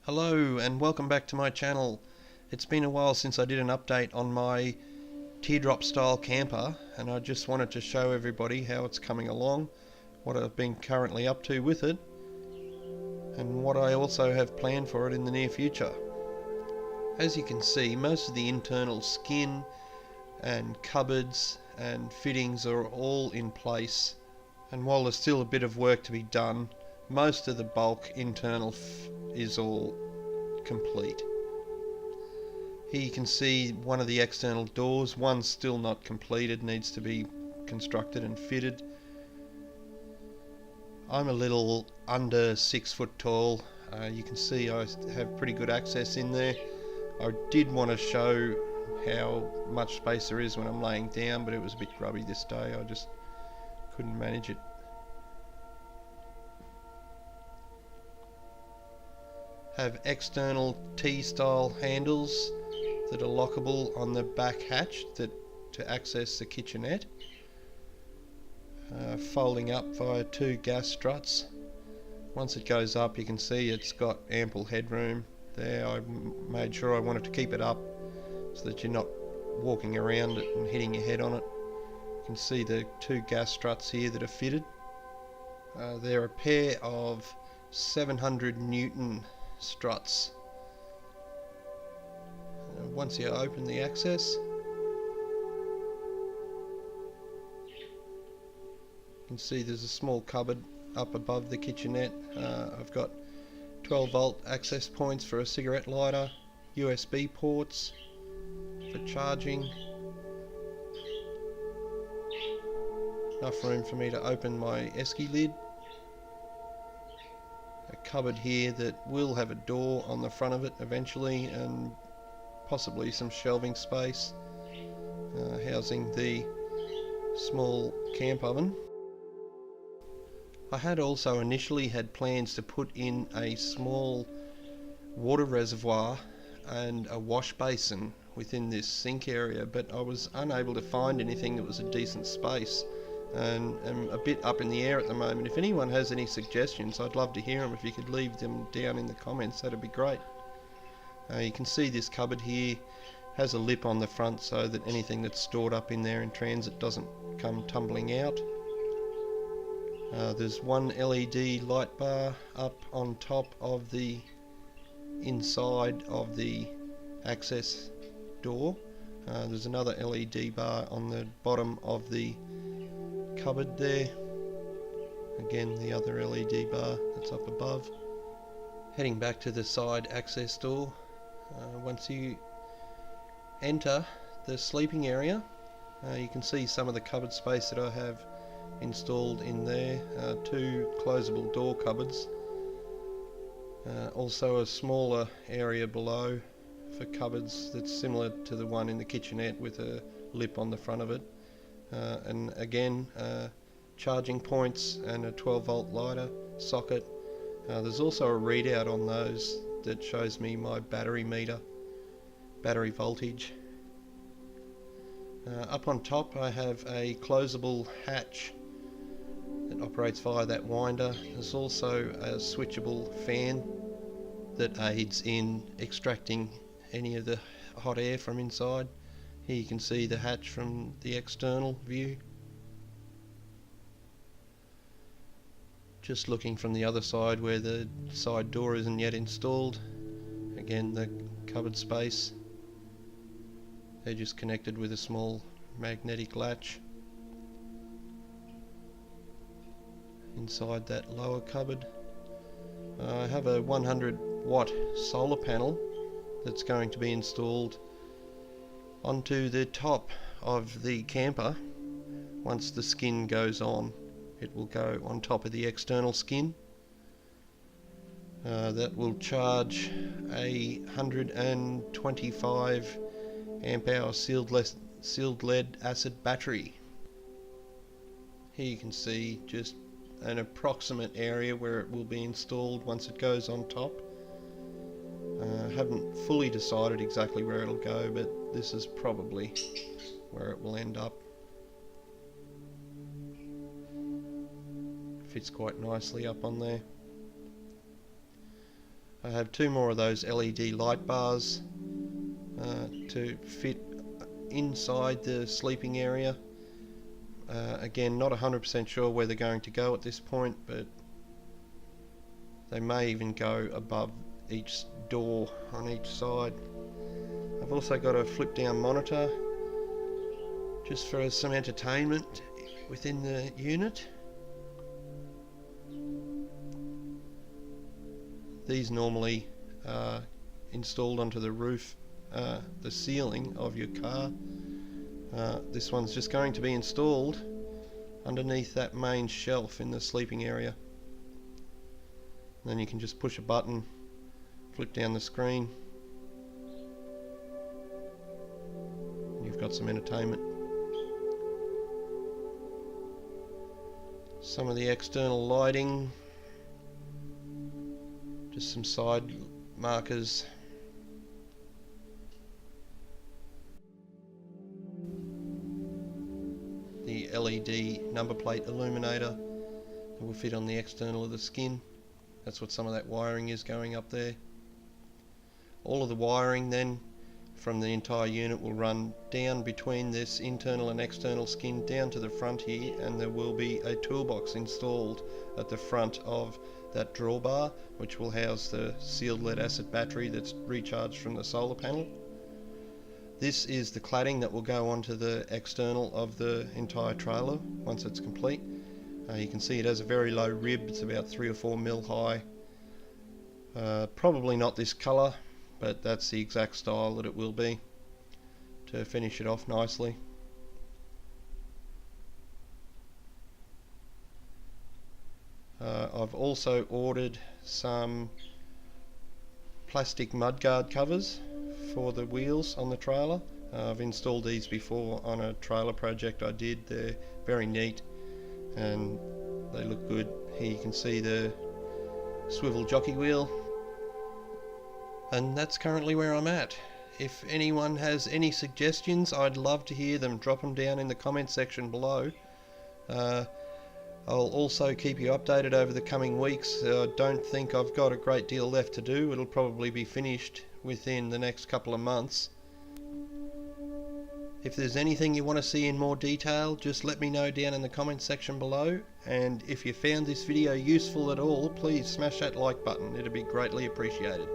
Hello and welcome back to my channel. It's been a while since I did an update on my teardrop style camper, and I just wanted to show everybody how it's coming along, what I've been currently up to with it, and what I also have planned for it in the near future. As you can see, most of the internal skin and cupboards and fittings are all in place, and while there's still a bit of work to be done, most of the bulk internal is all complete. Here you can see one of the external doors. One's still not completed, needs to be constructed and fitted. I'm a little under 6 foot tall. You can see I have pretty good access in there. I did want to show how much space there is when I'm laying down, but it was a bit grubby this day. I just couldn't manage it. Have external T-style handles that are lockable on the back hatch to access the kitchenette, folding up via 2 gas struts. Once it goes up, you can see it's got ample headroom there. I made sure I wanted to keep it up so that you're not walking around it and hitting your head on it. You can see the 2 gas struts here that are fitted. They're a pair of 700 Newton struts. Once you open the access, you can see there's a small cupboard up above the kitchenette. I've got 12 volt access points for a cigarette lighter, USB ports for charging, enough room for me to open my esky lid. A cupboard here that will have a door on the front of it eventually, and possibly some shelving space housing the small camp oven. I had also initially had plans to put in a small water reservoir and a wash basin within this sink area, but I was unable to find anything that was a decent space, and I'm a bit up in the air at the moment. If anyone has any suggestions, I'd love to hear them. If you could leave them down in the comments, that'd be great. You can see this cupboard here has a lip on the front so that anything that's stored up in there in transit doesn't come tumbling out. There's one LED light bar up on top of the inside of the access door. There's another LED bar on the bottom of the cupboard there. Again, the other LED bar that's up above. Heading back to the side access door. Once you enter the sleeping area, you can see some of the cupboard space that I have installed in there. 2 closable door cupboards. Also a smaller area below for cupboards that's similar to the one in the kitchenette with a lip on the front of it. And again, charging points and a 12 volt lighter socket. There's also a readout on those that shows me my battery meter, battery voltage. Up on top I have a closable hatch that operates via that winder. There's also a switchable fan that aids in extracting any of the hot air from inside. Here you can see the hatch from the external view. Just looking from the other side where the side door isn't yet installed. Again, the cupboard space. They're just connected with a small magnetic latch. Inside that lower cupboard, I have a 100 watt solar panel that's going to be installed onto the top of the camper. Once the skin goes on, it will go on top of the external skin. That will charge a 125 amp hour sealed lead acid battery. Here you can see just an approximate area where it will be installed once it goes on top. Haven't fully decided exactly where it'll go, but this is probably where it will end up. Fits quite nicely up on there. I have 2 more of those LED light bars to fit inside the sleeping area. Again, not 100% sure where they're going to go at this point, but they may even go above each door on each side. I've also got a flip down monitor just for some entertainment within the unit. These normally are installed onto the roof, the ceiling of your car. This one's just going to be installed underneath that main shelf in the sleeping area. And then you can just push a button, flip down the screen, and you've got some entertainment. Some of the external lighting, just some side markers. The LED number plate illuminator that will fit on the external of the skin. That's what some of that wiring is going up there. All of the wiring then from the entire unit will run down between this internal and external skin down to the front here, and there will be a toolbox installed at the front of that drawbar, which will house the sealed lead acid battery that's recharged from the solar panel. This is the cladding that will go onto the external of the entire trailer once it's complete. You can see it has a very low rib, it's about 3 or 4 mil high. Probably not this colour, but that's the exact style that it will be to finish it off nicely. I've also ordered some plastic mudguard covers for the wheels on the trailer. I've installed these before on a trailer project I did. They're very neat and they look good. Here you can see the swivel jockey wheel, and that's currently where I'm at. If anyone has any suggestions, I'd love to hear them. Drop them down in the comment section below. I'll also keep you updated over the coming weeks. I don't think I've got a great deal left to do. It'll probably be finished within the next couple of months. If there's anything you want to see in more detail, just let me know down in the comment section below. And if you found this video useful at all, please smash that like button. It'd be greatly appreciated.